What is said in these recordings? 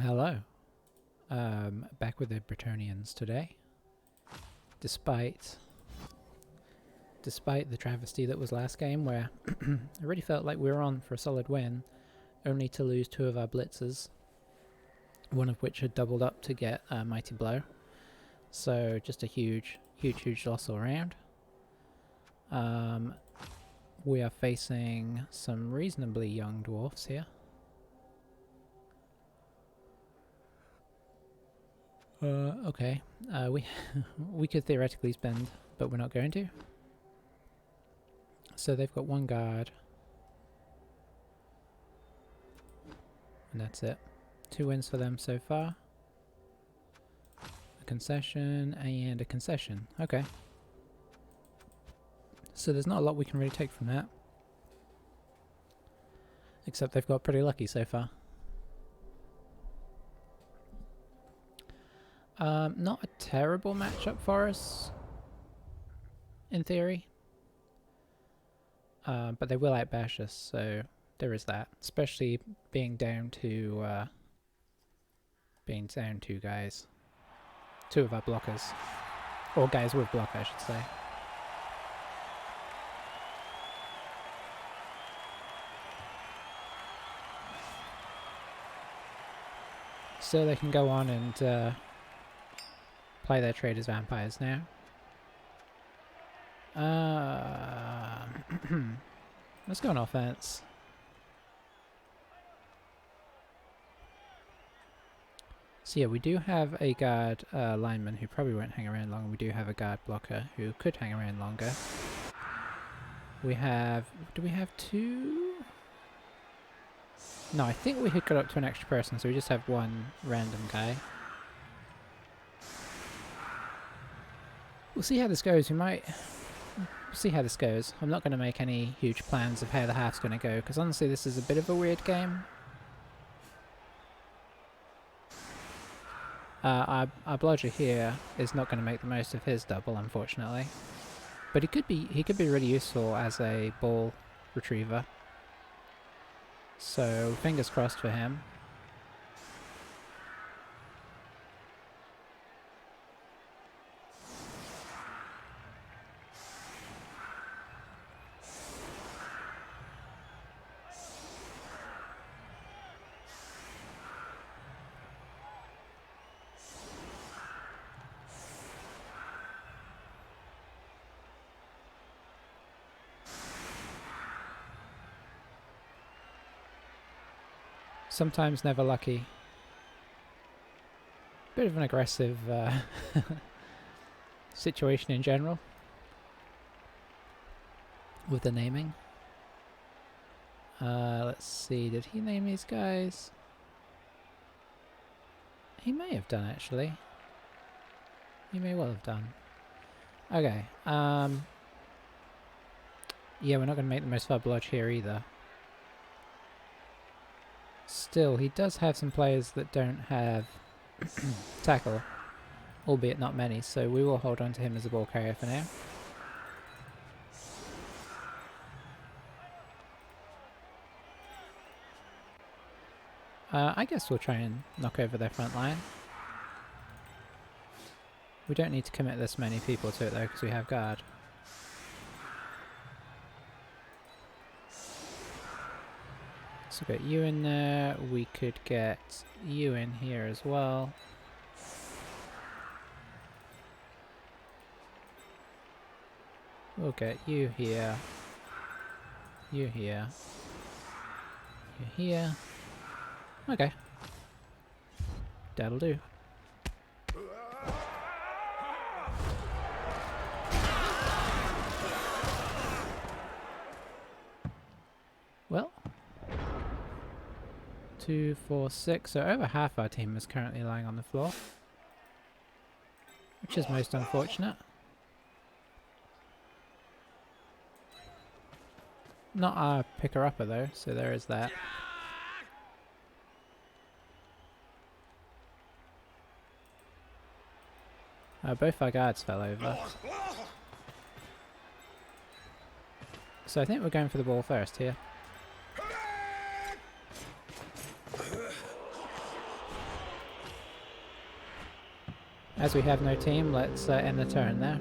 Hello. Back with the Bretonians today. Despite the travesty that was last game, where I really felt like we were on for a solid win, only to lose two of our blitzers, one of which had doubled up to get a mighty blow. So just a huge loss all around. We are facing some reasonably young dwarfs here. Okay. We could theoretically spend, but we're not going to. So they've got one guard. And that's it. 2 wins for them so far. A concession and a concession. Okay. So there's not a lot we can really take from that. Except they've got pretty lucky so far. Not a terrible matchup for us, in theory. But they will outbash us, so there is that. Especially being down two guys. 2 of our blockers. Or guys with block, I should say. So they can go on and play their trade as vampires now. Let's go on offense. So yeah, we do have a guard lineman who probably won't hang around long. We do have a guard blocker who could hang around longer. We have... do we have 2? No, I think we had got up to an extra person, so we just have one random guy. We'll see how this goes. We might... see how this goes. I'm not going to make any huge plans of how the half's going to go, because honestly this is a bit of a weird game. Our blodger here is not going to make the most of his double, unfortunately. But he could be really useful as a ball retriever. So fingers crossed for him. Sometimes never lucky. Bit of an aggressive situation in general with the naming. Let's see, did he name these guys? He may have done, actually. He may well have done. Okay, yeah, we're not going to make the most of our blodge here either. Still, he does have some players that don't have tackle, albeit not many, so we will hold on to him as a ball carrier for now. I guess we'll try and knock over their front line. We don't need to commit this many people to it though, because we have guard. So we've got you in there, we could get you in here as well. We'll get you here, you here, you here. Okay. That'll do. Well. 2, 4, 6, so over half our team is currently lying on the floor, which is most unfortunate. Not our picker-upper though, so there is that. Both our guards fell over. So I think we're going for the ball first here. As we have no team, let's end the turn there.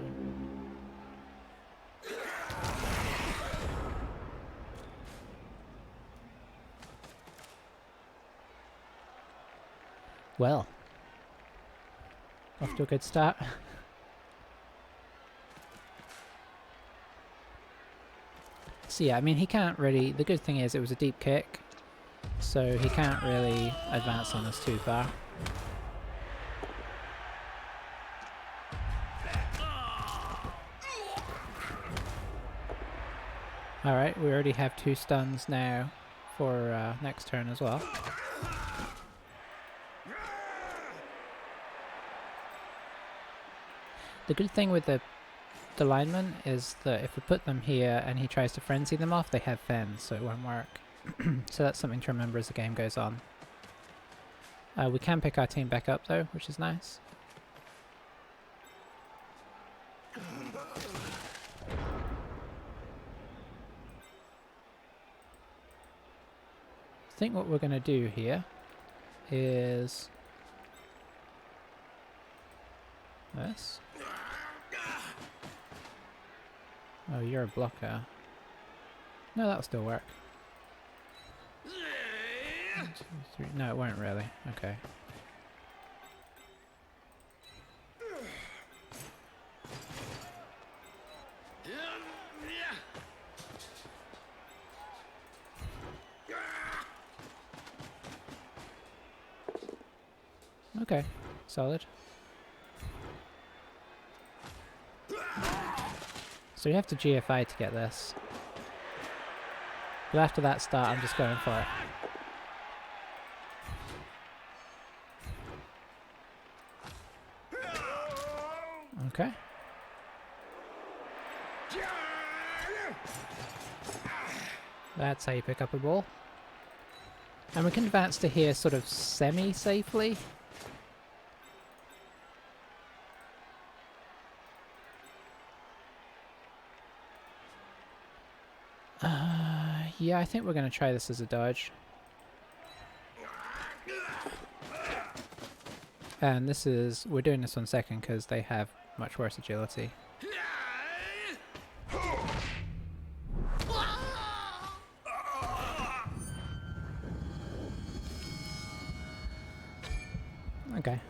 Well, off to a good start. So yeah, I mean, he can't really... The good thing is it was a deep kick, so he can't really advance on us too far. Alright, we already have 2 stuns now for next turn as well. The good thing with the linemen is that if we put them here and he tries to frenzy them off, they have fens, so it won't work. So that's something to remember as the game goes on. We can pick our team back up though, which is nice. I think what we're going to do here is this. Oh, you're a blocker. No, that'll still work. 1, 2, 3. No, it won't really. Okay. Okay, solid. So you have to GFI to get this. But after that start, I'm just going for it. Okay. That's how you pick up a ball. And we can advance to here sort of semi-safely. Yeah, I think we're going to try this as a dodge. And this is... we're doing this on second because they have much worse agility. Okay.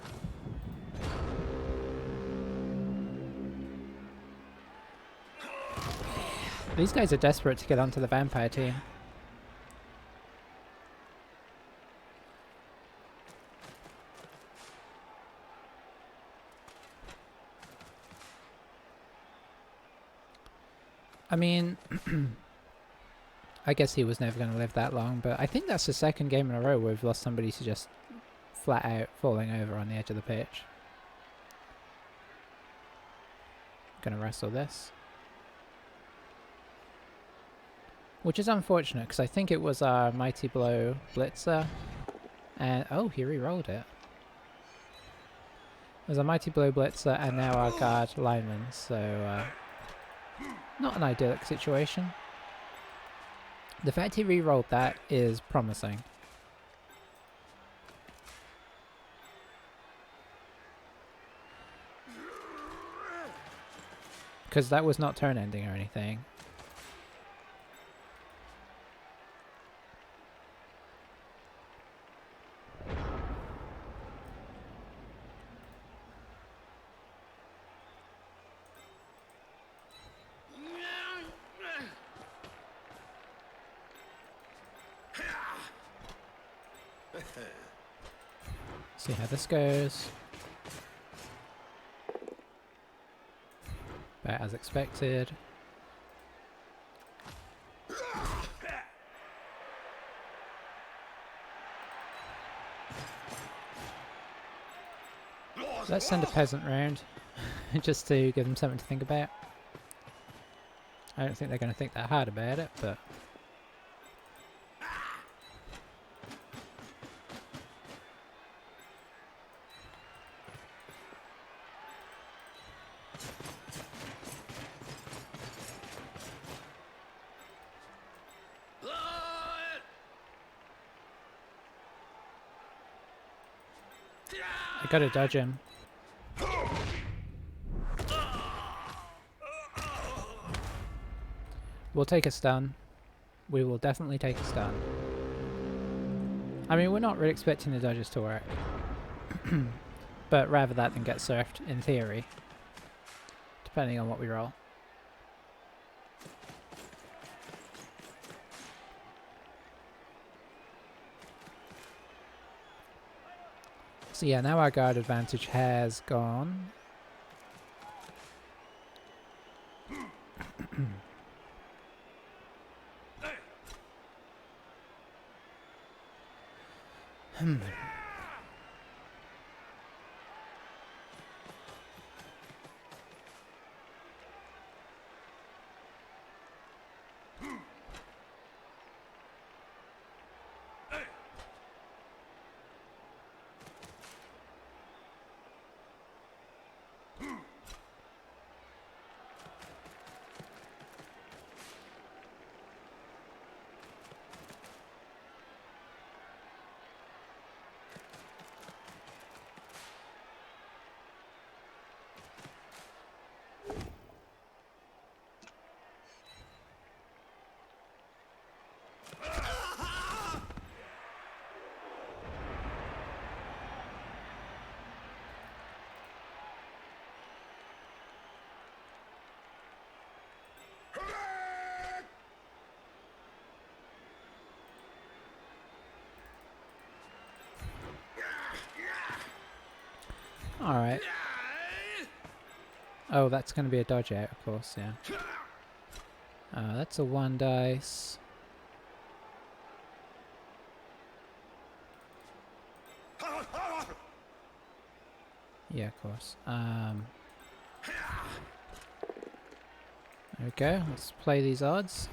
These guys are desperate to get onto the vampire team. I mean, I guess he was never going to live that long, but I think that's the second game in a row where we've lost somebody to just flat out falling over on the edge of the pitch. Gonna wrestle this. Which is unfortunate, because I think it was our Mighty Blow Blitzer. And oh, he re-rolled it. It was a Mighty Blow Blitzer and now our guard lineman, so not an idyllic situation. The fact he re-rolled that is promising. Because that was not turn ending or anything. See how this goes. About as expected. Let's send a peasant round, just to give them something to think about. I don't think they're going to think that hard about it, but... I gotta dodge him. We'll take a stun. We will definitely take a stun. I mean, we're not really expecting the dodges to work. But rather that than get surfed, in theory. Depending on what we roll. So yeah, now our guard advantage has gone. Alright. Oh, that's going to be a dodge out, of course, yeah. That's a 1 dice. Yeah, of course. There we go, let's play these odds.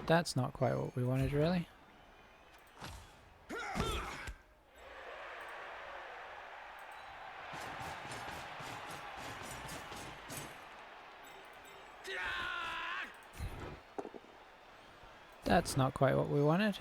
That's not quite what we wanted, really. That's not quite what we wanted.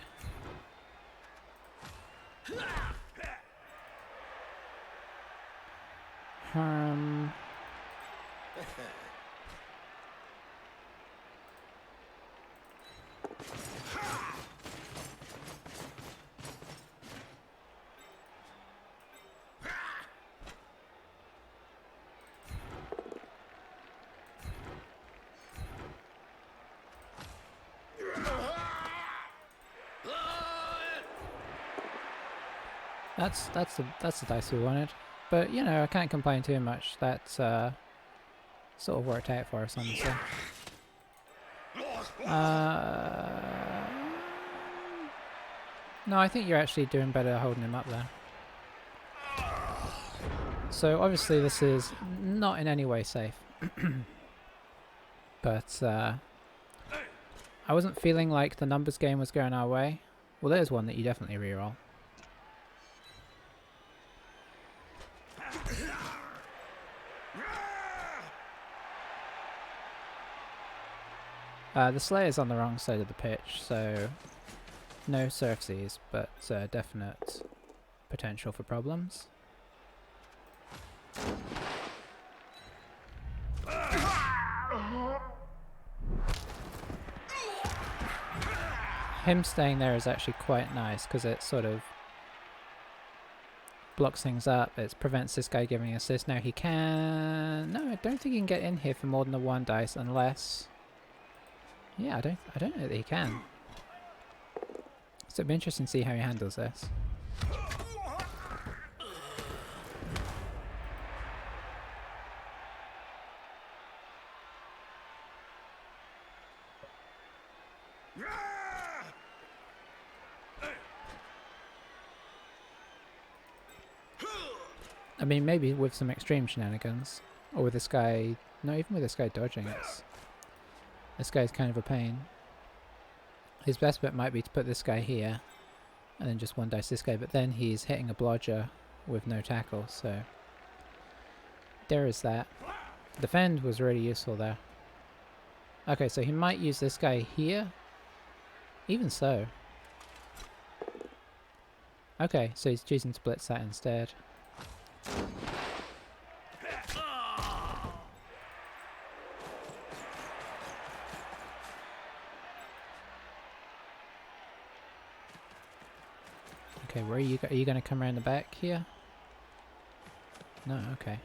That's the dice we wanted, but you know, I can't complain too much. That's sort of worked out for us, honestly. No, I think you're actually doing better holding him up there. So obviously this is not in any way safe, but I wasn't feeling like the numbers game was going our way. Well, there's one that you definitely reroll. The Slayer's on the wrong side of the pitch, so no surfsies, but definite potential for problems. Him staying there is actually quite nice because it sort of blocks things up. It prevents this guy giving assist. Now he can... No, I don't think he can get in here for more than the 1 dice unless... Yeah, I don't know that he can. So it'll be interesting to see how he handles this. I mean, maybe with some extreme shenanigans, or with this guy... No, even with this guy dodging, this guy's kind of a pain. His best bet might be to put this guy here, and then just 1 dice this guy, but then he's hitting a blodger with no tackle, so... There is that. Defend was really useful there. Okay, so he might use this guy here, Even so. Okay, so he's choosing to blitz that instead. Okay, where are you? Are you going to come around the back here? No, okay.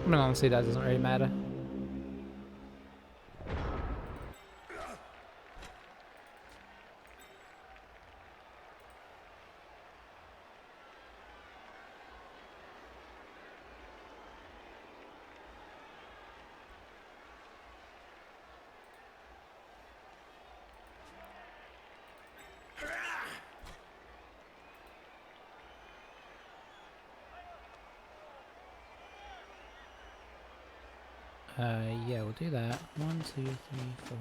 I mean, honestly, that doesn't really matter. Yeah, we'll do that. 1, 2, 3, 4.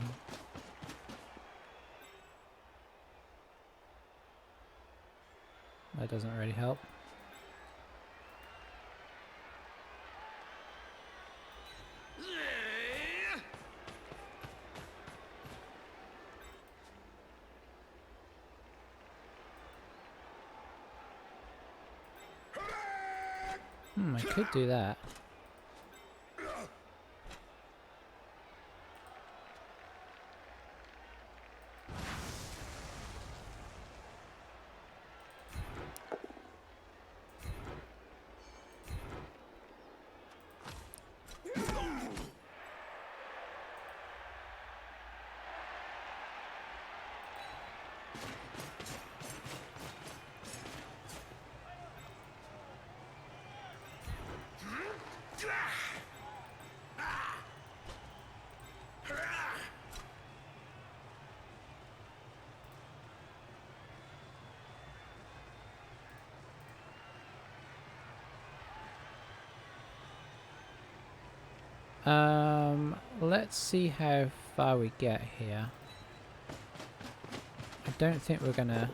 That doesn't really help. I could do that. Let's see how far we get here. I don't think we're gonna...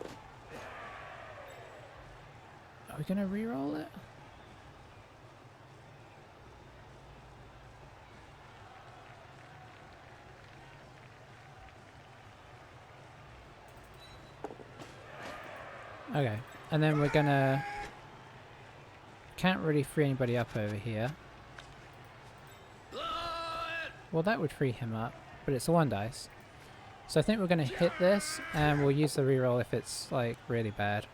Are we gonna reroll it? Okay, and then we're gonna... Can't really free anybody up over here. Well, that would free him up, but it's a 1 dice. So I think we're going to hit this, and we'll use the reroll if it's, like, really bad.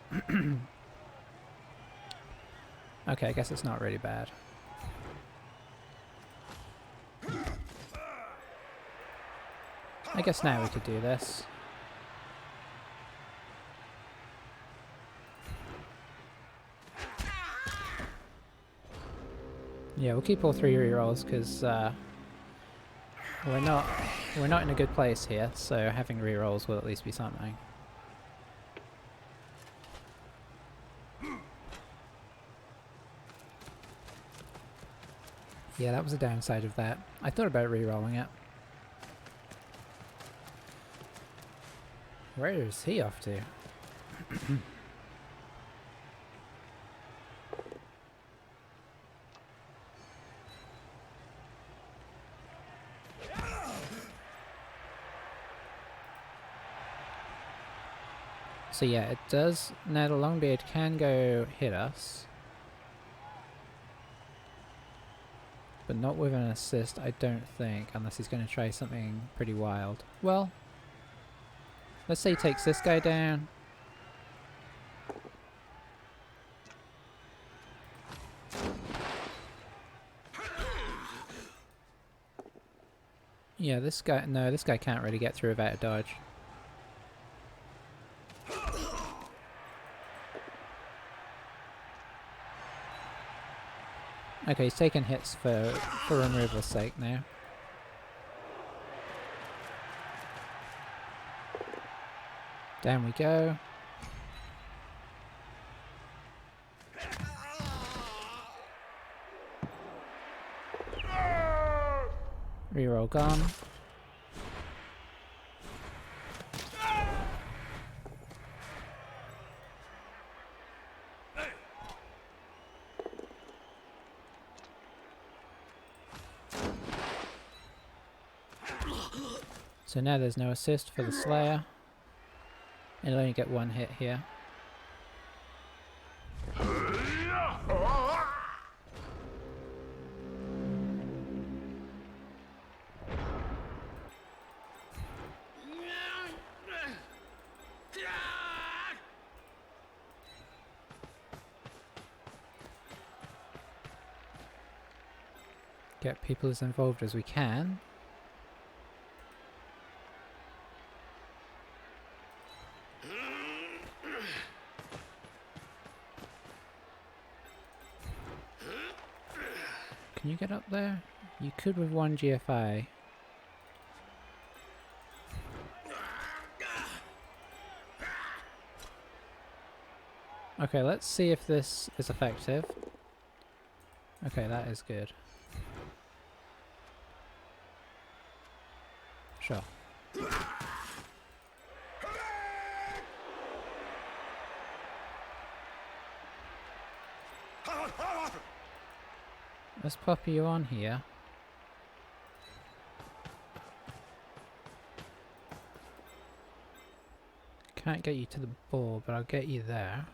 Okay, I guess it's not really bad. I guess now we could do this. Yeah, we'll keep all 3 rerolls, because, we're not in a good place here, so having rerolls will at least be something. Yeah, that was a downside of that. I thought about rerolling it. Where is he off to? So yeah, it does. Now the Longbeard can go hit us. But not with an assist, I don't think, unless he's going to try something pretty wild. Well, let's say he takes this guy down. Yeah, this guy... No, this guy can't really get through without a dodge. Okay, he's taking hits for removal's sake now. Down we go. all gone. So now there's no assist for the Slayer. It'll only get one hit here. Get people as involved as we can. Can you get up there? You could with one GFI. Okay, let's see if this is effective. Okay, that is good. Sure. Let's pop you on here. Can't get you to the ball, but I'll get you there.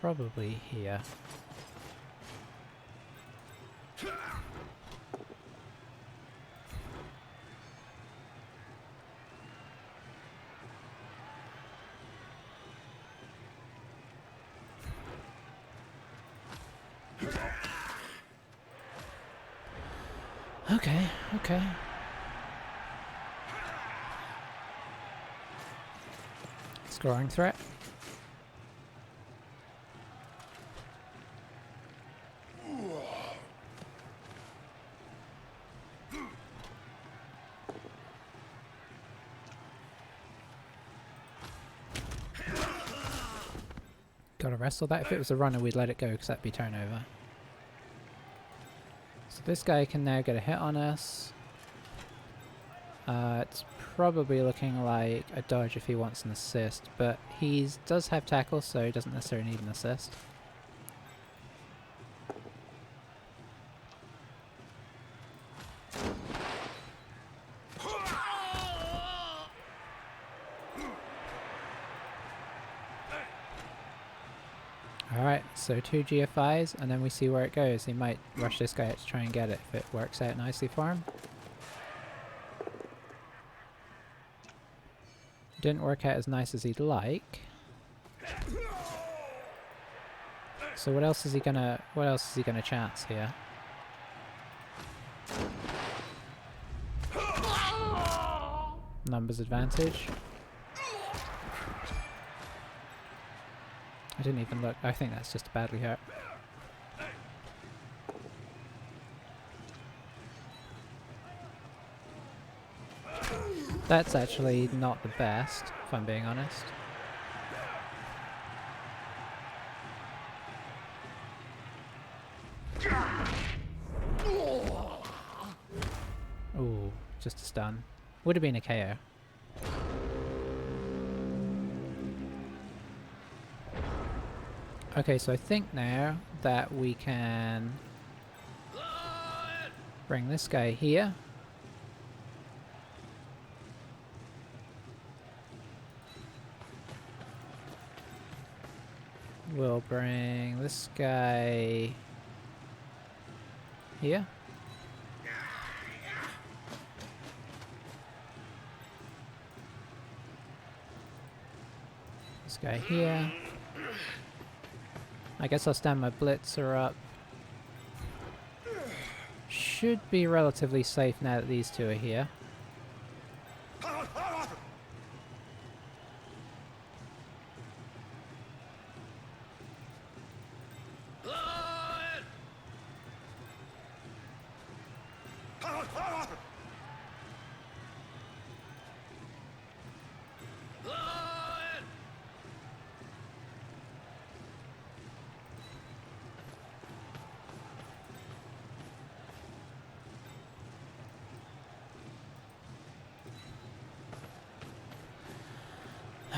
Probably here. Okay, okay. Scoring threat. Gotta wrestle that. If it was a runner, we'd let it go because that'd be turnover. So this guy can now get a hit on us. It's probably looking like a dodge if he wants an assist, but he does have tackle, so he doesn't necessarily need an assist. Alright, so 2 GFIs, and then we see where it goes. He might rush this guy out to try and get it if it works out nicely for him. Didn't work out as nice as he'd like. So what else is he gonna chance here? Numbers advantage. I didn't even look. I think that's just badly hurt. That's actually not the best, if I'm being honest. Ooh, just a stun. Would have been a KO. Okay, so I think now that we can bring this guy here. We'll bring this guy here. This guy here. I guess I'll stand my blitzer up. Should be relatively safe now that these two are here.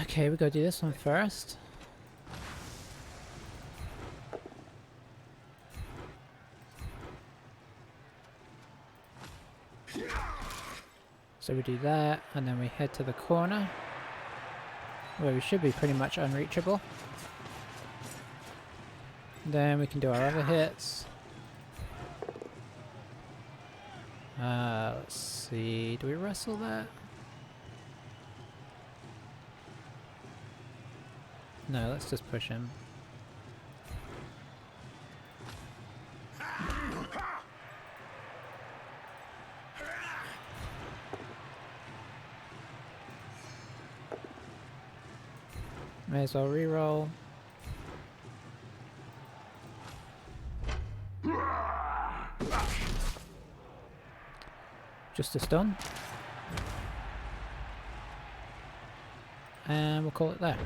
Okay, we gotta do this one first. So we do that, and then we head to the corner, where we should be pretty much unreachable. Then we can do our other hits. Let's see, do we wrestle that? No, let's just push him. May as well reroll. Just a stun. And we'll call it there.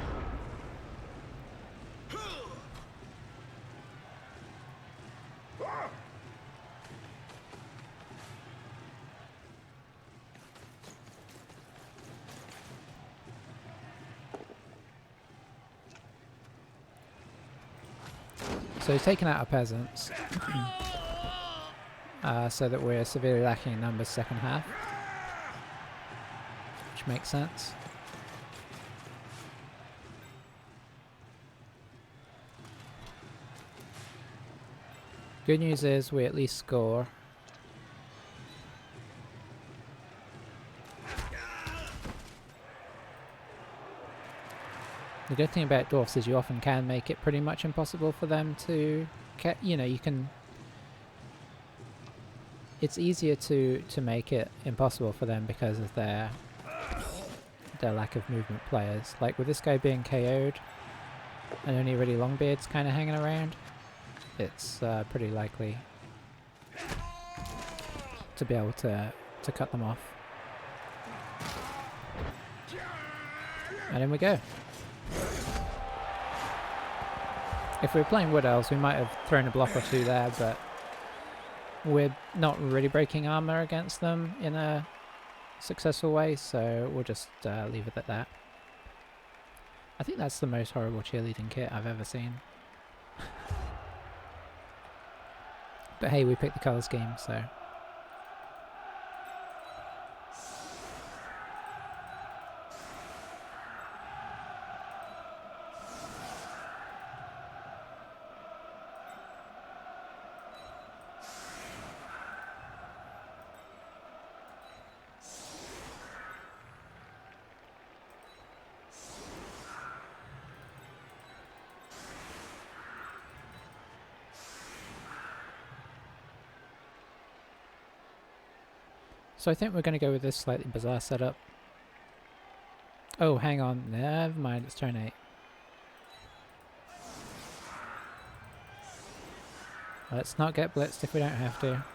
So he's taken out our peasants, so that we're severely lacking in numbers second half, which makes sense. Good news is we at least score. The good thing about dwarfs is you often can make it pretty much impossible for them to, you know, you can. It's easier to make it impossible for them because of their lack of movement players. Like with this guy being KO'd and only really Longbeard's kind of hanging around, it's pretty likely to be able to cut them off. And in we go. If we were playing Wood Elves, we might have thrown a block or two there, but we're not really breaking armor against them in a successful way, so we'll just leave it at that. I think that's the most horrible cheerleading kit I've ever seen. But hey, we picked the colour scheme, so... So I think we're going to go with this slightly bizarre setup. Oh, hang on. Never mind. It's turn 8. Let's not get blitzed if we don't have to.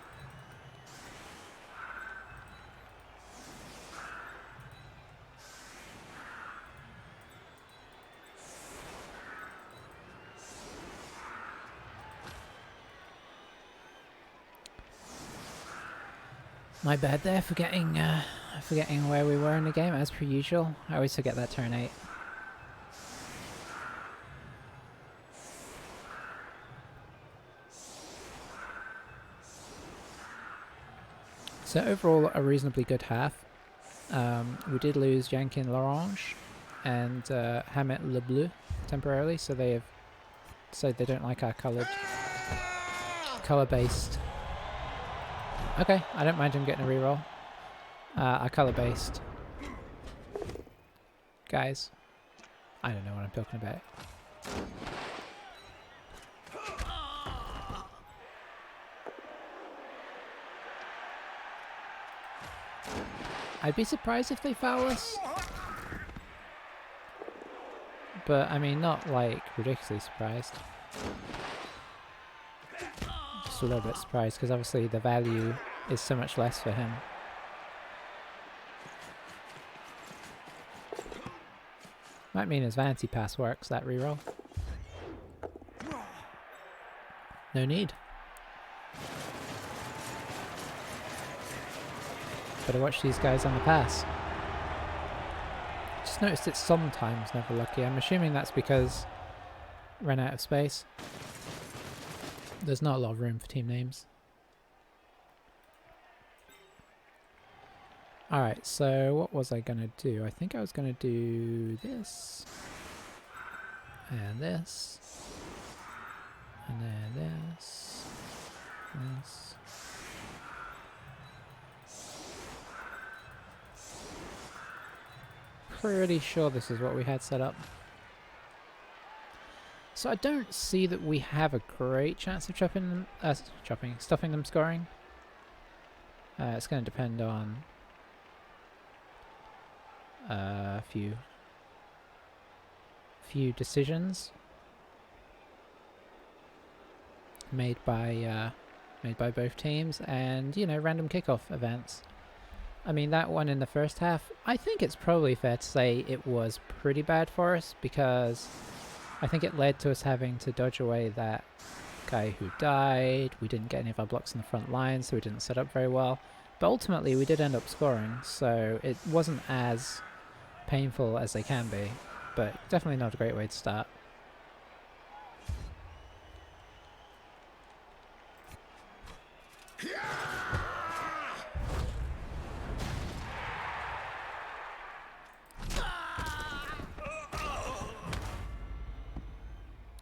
My bad there, forgetting where we were in the game as per usual. I always forget that turn 8. So overall, a reasonably good half. We did lose Jankin L'Orange and Hamet Le Bleu temporarily, so they have said they don't like our color-based. Okay, I don't mind him getting a reroll. Our color-based guys. I don't know what I'm talking about. I'd be surprised if they foul us. But, I mean, not like ridiculously surprised. Just a little bit surprised because obviously the value is so much less for him. Might mean his vanity pass works, that reroll. No need. Better watch these guys on the pass. Just noticed it's sometimes never lucky. I'm assuming that's because ran out of space. There's not a lot of room for team names. Alright, so what was I gonna do? I think I was gonna do this. And this. And then this. This. Pretty sure this is what we had set up. So I don't see that we have a great chance of stopping them scoring. It's going to depend on a few decisions made by both teams, and random kickoff events. I mean, that one in the first half, I think it's probably fair to say it was pretty bad for us, because I think it led to us having to dodge away that guy who died. We didn't get any of our blocks in the front line, so we didn't set up very well. But ultimately, we did end up scoring, so it wasn't as painful as they can be, but definitely not a great way to start.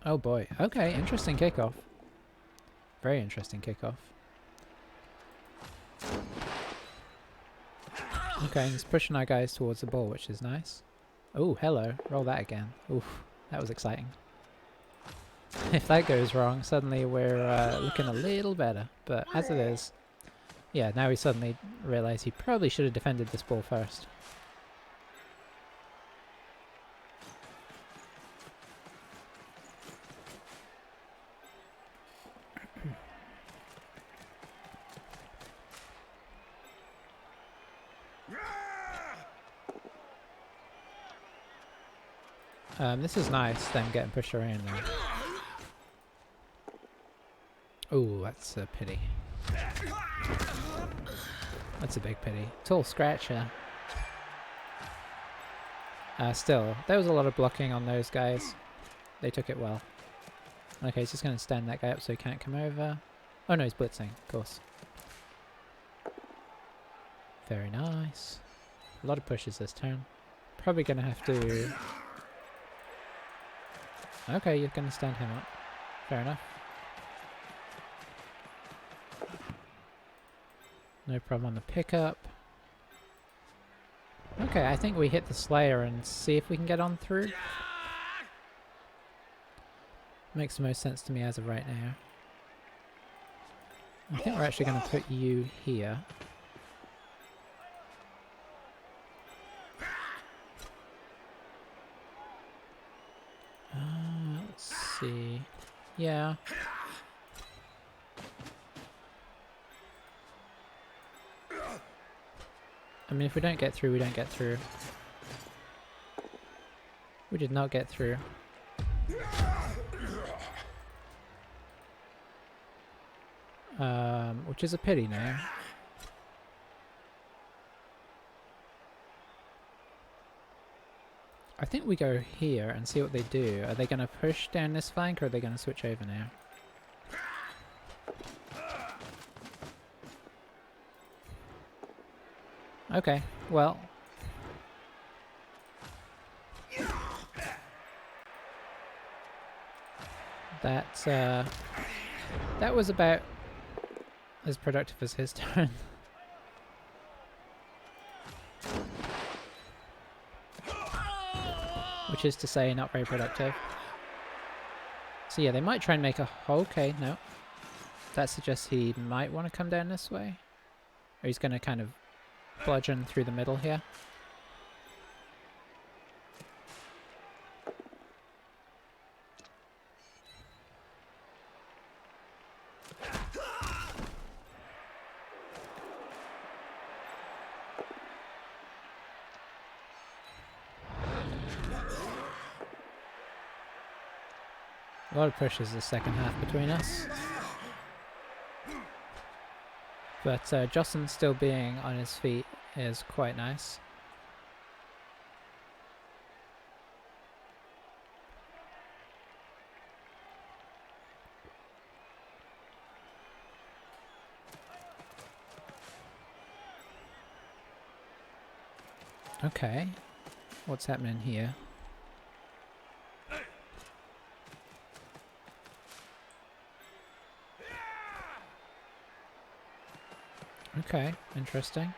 Oh boy. Okay, interesting kickoff. Very interesting kickoff. Okay, he's pushing our guys towards the ball, which is nice. Oh, hello. Roll that again. Oof, that was exciting. If that goes wrong, suddenly we're looking a little better. But as it is, yeah, now we suddenly realise he probably should have defended this ball first. This is nice, them getting pushed around now. Oh, that's a pity. That's a big pity. Tall scratcher. Still, there was a lot of blocking on those guys. They took it well. Okay, he's just going to stand that guy up so he can't come over. Oh no, he's blitzing, of course. Very nice. A lot of pushes this turn. Probably going to have to... Okay, you're going to stand him up. Fair enough. No problem on the pickup. Okay, I think we hit the Slayer and see if we can get on through. Makes the most sense to me as of right now. I think we're actually going to put you here. Let's see. Yeah. I mean, if we don't get through, we don't get through. We did not get through. Which is a pity now. I think we go here and see what they do. Are they going to push down this flank, or are they going to switch over now? Okay, well. That was about as productive as his turn. Which is to say, not very productive. So yeah, they might try and make a... Okay, no. That suggests he might want to come down this way. Or he's going to kind of bludgeon through the middle here. A lot of pushes the second half between us. But Jocelyn still being on his feet is quite nice. Okay, what's happening here? Okay, interesting.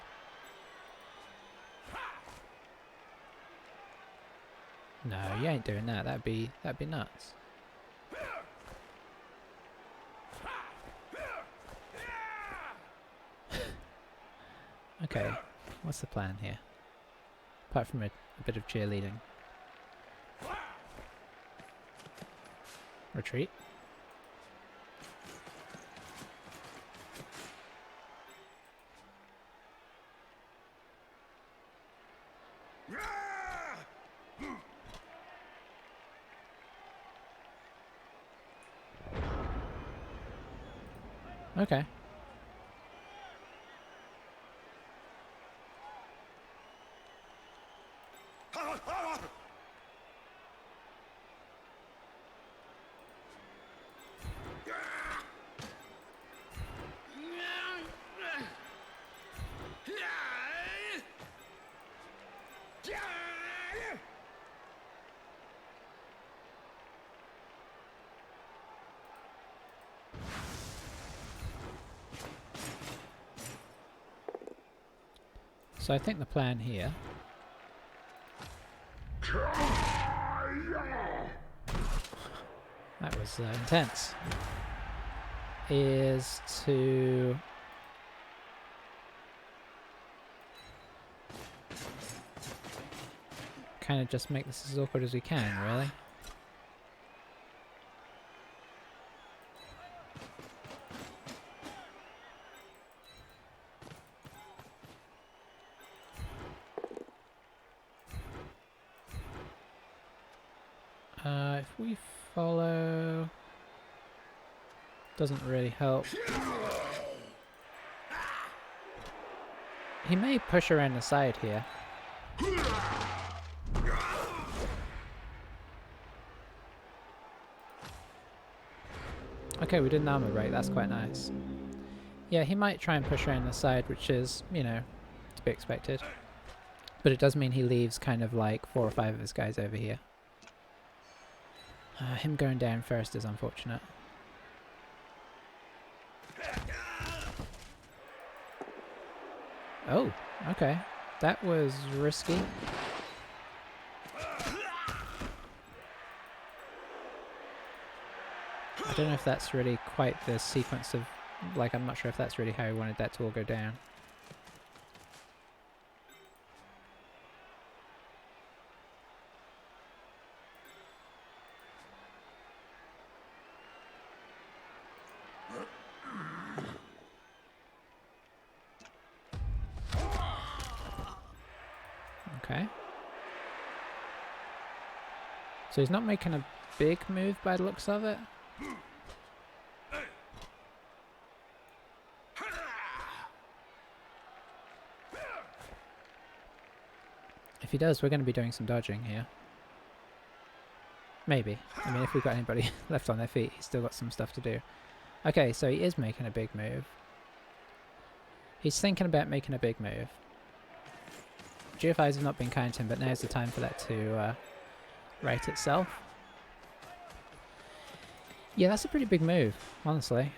No, you ain't doing that. That'd be nuts. Okay, what's the plan here? Apart from a bit of cheerleading. Retreat. Okay. So I think the plan here that was intense, is to kind of just make this as awkward as we can, really. If we follow, doesn't really help. He may push around the side here. Okay, we did an armor break, that's quite nice. Yeah, he might try and push around the side, which is, you know, to be expected. But it does mean he leaves kind of like 4 or 5 of his guys over here. Him going down first is unfortunate. Oh, okay. That was risky. I don't know if that's really quite the sequence of... Like, I'm not sure if that's really how he wanted that to all go down. Okay. So he's not making a big move by the looks of it. If he does, we're going to be doing some dodging here. Maybe. I mean, if we've got anybody left on their feet, he's still got some stuff to do. Okay, so he is making a big move. He's thinking about making a big move. GFIs have not been kind to him, but now's the time for that to right itself. Yeah, that's a pretty big move, honestly.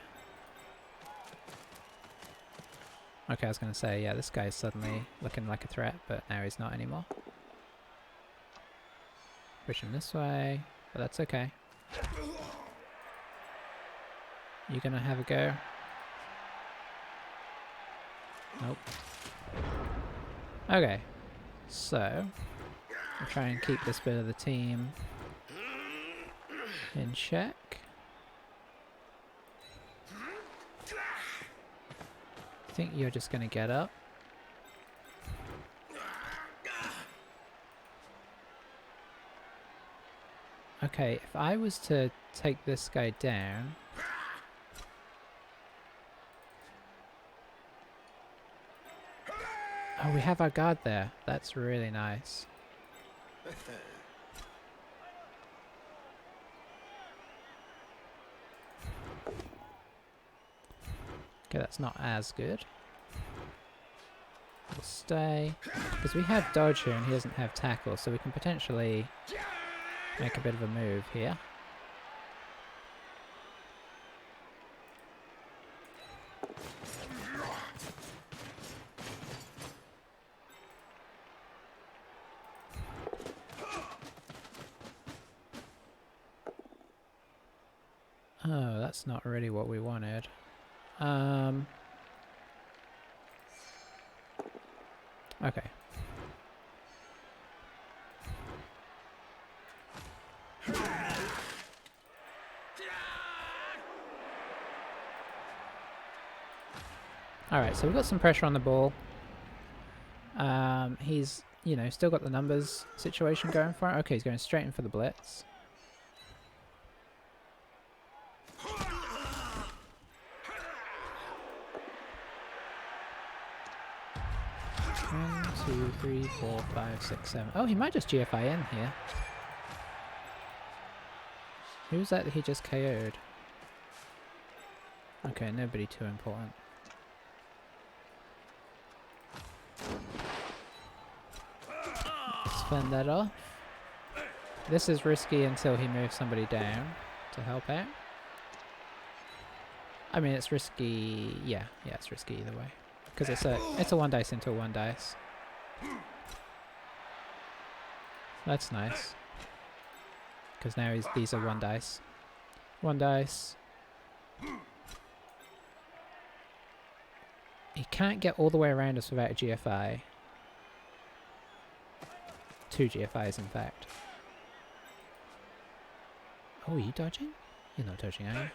Okay, I was going to say, yeah, this guy's suddenly looking like a threat, but now he's not anymore. Push him this way, but that's okay. You gonna have a go? Nope. Okay, so we'll try and keep this bit of the team in check. I think you're just gonna get up. Okay, if I was to take this guy down... Oh, we have our guard there. That's really nice. Okay, that's not as good. We'll stay. Because we have dodge here and he doesn't have tackle, so we can potentially make a bit of a move here. Oh, that's not really what we wanted. Okay. Alright, so we've got some pressure on the ball. He's, you know, still got the numbers situation going for him. Okay, he's going straight in for the blitz. 1, 2, 3, 4, 5, 6, 7. Oh, he might just GFI in here. Who's that he just KO'd? Okay, nobody too important. Let's fend that off. This is risky until he moves somebody down to help out. I mean, it's risky. Yeah, it's risky either way. Because it's a 1 dice into a 1 dice. That's nice. Because now these are 1 dice. 1 dice. He can't get all the way around us without a GFI. 2 GFIs, in fact. Oh, are you dodging? You're not dodging, are you?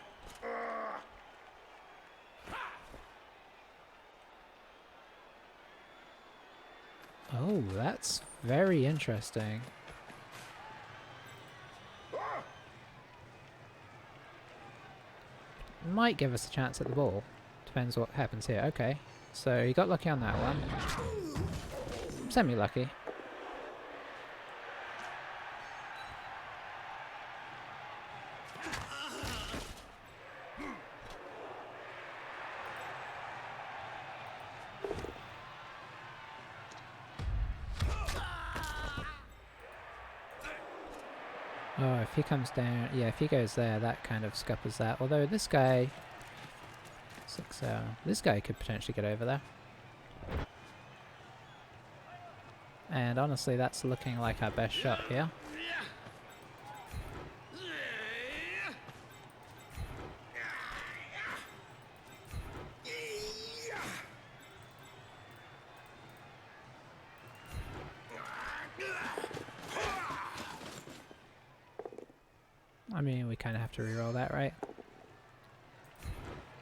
Oh, that's very interesting. Might give us a chance at the ball. Depends what happens here. Okay, so you got lucky on that one. Semi-lucky. Oh, if he comes down... Yeah, if he goes there, that kind of scuppers that. Although this guy... this guy could potentially get over there. And honestly, that's looking like our best shot here. I mean, we kind of have to reroll that, right?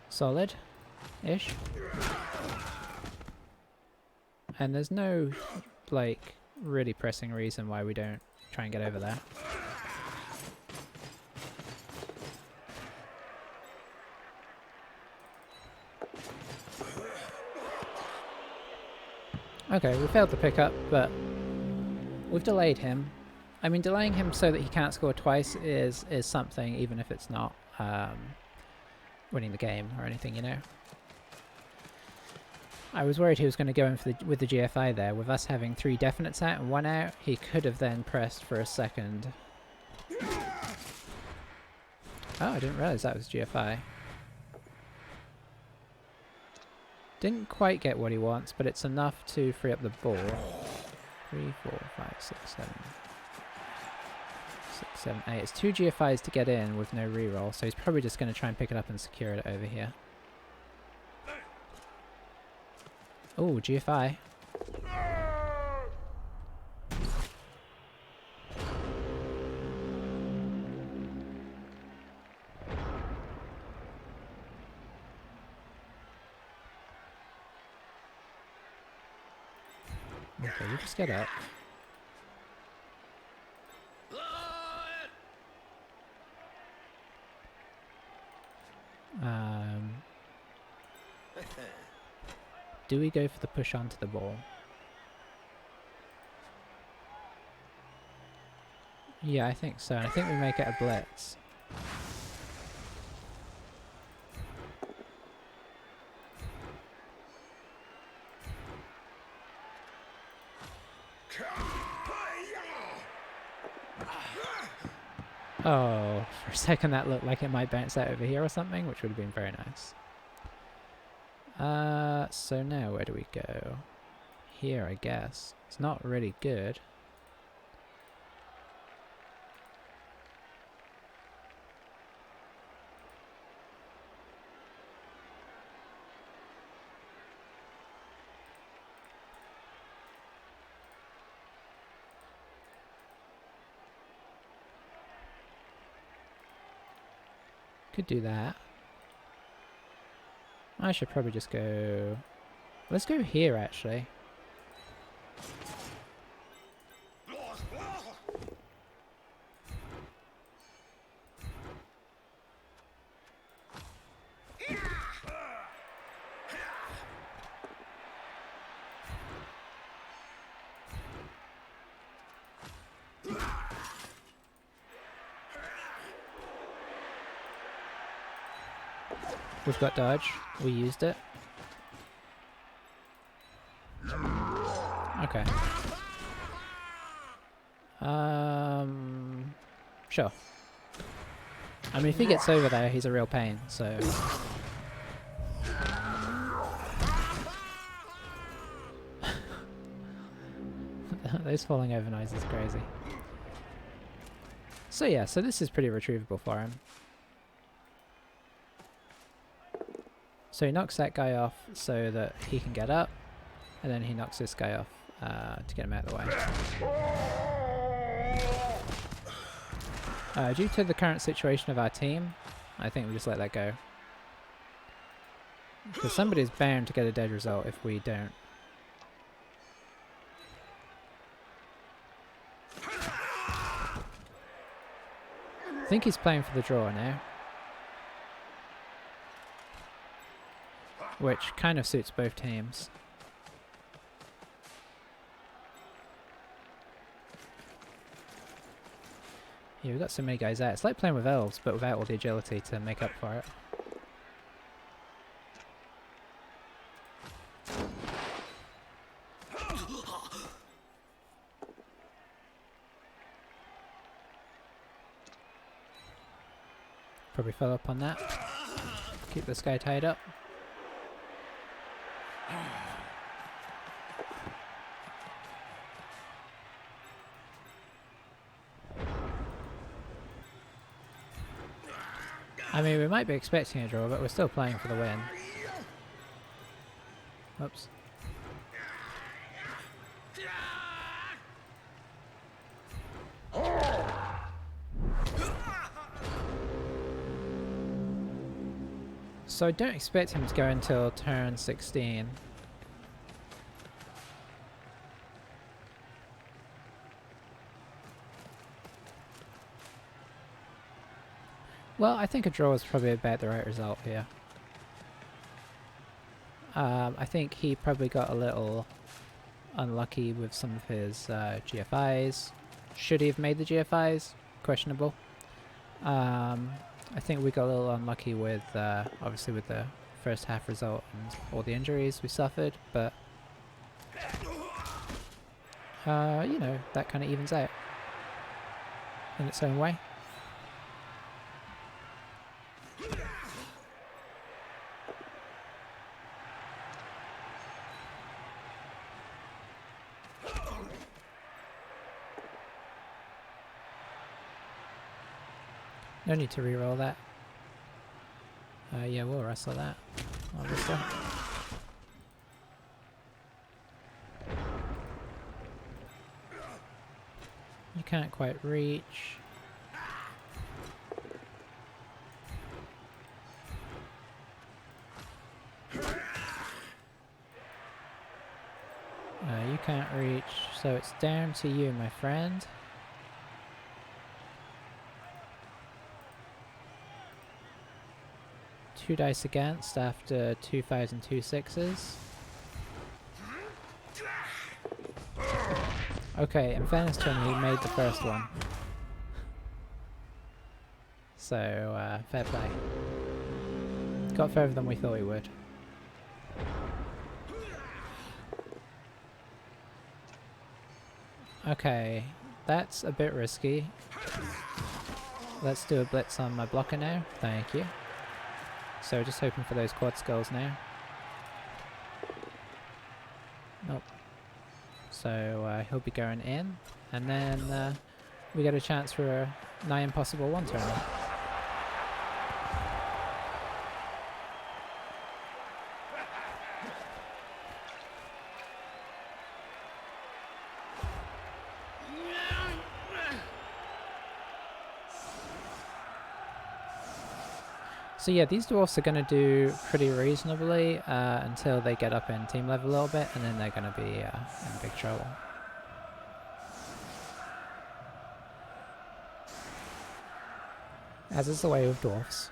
Solid-ish. And there's no, like, really pressing reason why we don't try and get over there. Okay, we failed to pick up, but we've delayed him. I mean, delaying him so that he can't score twice is something, even if it's not winning the game or anything, you know. I was worried he was going to go in for with the GFI there. With us having 3 definites out and 1 out, he could have then pressed for a second. Oh, I didn't realise that was GFI. Didn't quite get what he wants, but it's enough to free up the ball. 3, 4, 5, 6, 7. 6, 7, 8. It's 2 GFIs to get in with no reroll, so he's probably just going to try and pick it up and secure it over here. Oh, GFI. Okay, you just get up. Do we go for the push onto the ball? Yeah, I think so. I think we make it a blitz. Oh, for a second that looked like it might bounce out over here or something, which would have been very nice. So now where do we go? Here, I guess. It's not really good. Could do that. I should probably just go... Let's go here, actually. We've got dodge. We used it. Okay. Sure. I mean, if he gets over there, he's a real pain, so... Those falling over noise is crazy. So yeah, so this is pretty retrievable for him. So he knocks that guy off so that he can get up, and then he knocks this guy off to get him out of the way. Due to the current situation of our team, I think we just let that go. Because somebody's bound to get a dead result if we don't. I think he's playing for the draw now. Which kind of suits both teams. Yeah, we've got so many guys out. It's like playing with elves, but without all the agility to make up for it. Probably follow up on that. Keep this guy tied up. I mean, we might be expecting a draw, but we're still playing for the win. Oops. So I don't expect him to go until turn 16. Well, I think a draw is probably about the right result here. I think he probably got a little unlucky with some of his GFIs. Should he have made the GFIs? Questionable. I think we got a little unlucky with, obviously with the first half result and all the injuries we suffered, but you know, that kind of evens out in its own way. No need to reroll that. Yeah, we'll wrestle that, obviously. You can't quite reach. You can't reach, so it's down to you, my friend. 2 dice against after 2 5s and 2 6s. Okay, in fairness to him, he made the first one. So, fair play. Got further than we thought he would. Okay, that's a bit risky. Let's do a blitz on my blocker now. Thank you. So just hoping for those quad skulls now. Nope. So he'll be going in, and then we get a chance for a nigh impossible one turn. So yeah, these dwarfs are going to do pretty reasonably until they get up in team level a little bit, and then they're going to be in big trouble. As is the way with dwarfs.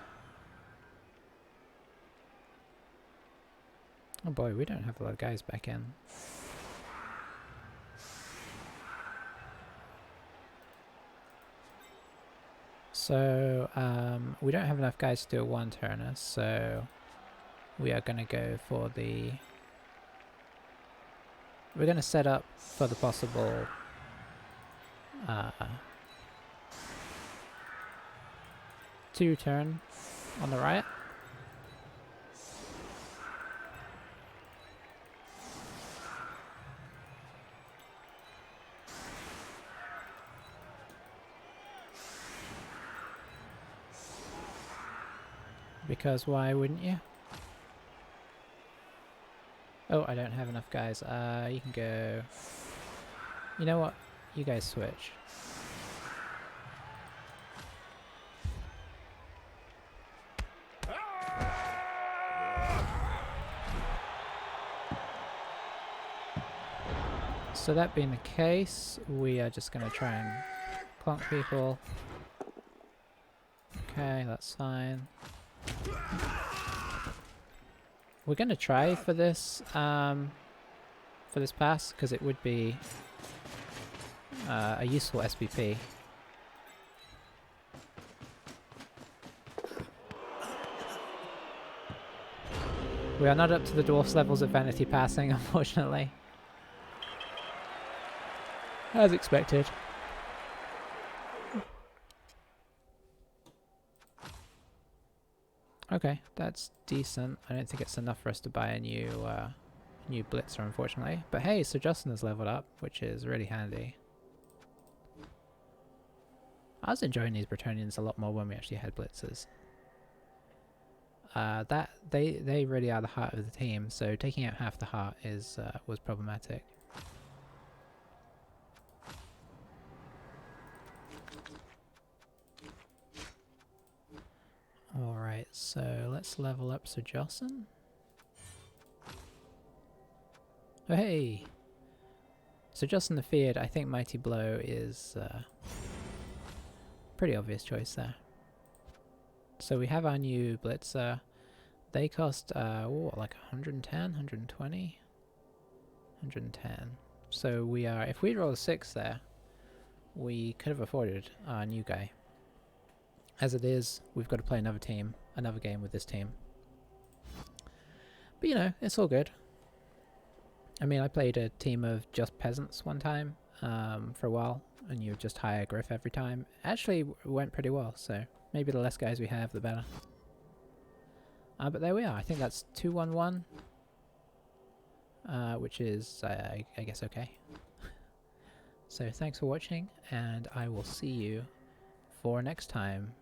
Oh boy, we don't have a lot of guys back in. So, we don't have enough guys to do a one-turner, so we are going to go for the... We're going to set up for the possible... two-turn on the right. Because why wouldn't you? Oh, I don't have enough guys. You can go... You know what? You guys switch. So that being the case, we are just going to try and clunk people. Okay, that's fine. We're going to try for this pass, because it would be a useful SBP. We are not up to the dwarf's levels of vanity passing, unfortunately. As expected. Okay, that's decent. I don't think it's enough for us to buy a new blitzer, unfortunately. But hey, Sir Justin has leveled up, which is really handy. I was enjoying these Bretonnians a lot more when we actually had blitzers. They really are the heart of the team, so taking out half the heart was problematic. Alright, so let's level up Sir Jocelyn. Oh hey! Sir Jocelyn the Feared, I think Mighty Blow is pretty obvious choice there. So we have our new Blitzer. They cost like 110, 120? 110. So we are, if we roll a 6 there, we could have afforded our new guy. As it is, we've got to play another game with this team. But you know, it's all good. I mean, I played a team of just peasants one time for a while, and you just hire Griff every time. Actually, it went pretty well, so maybe the less guys we have, the better. But there we are. I think that's 2-1-1, which is, I guess, okay. So thanks for watching, and I will see you for next time.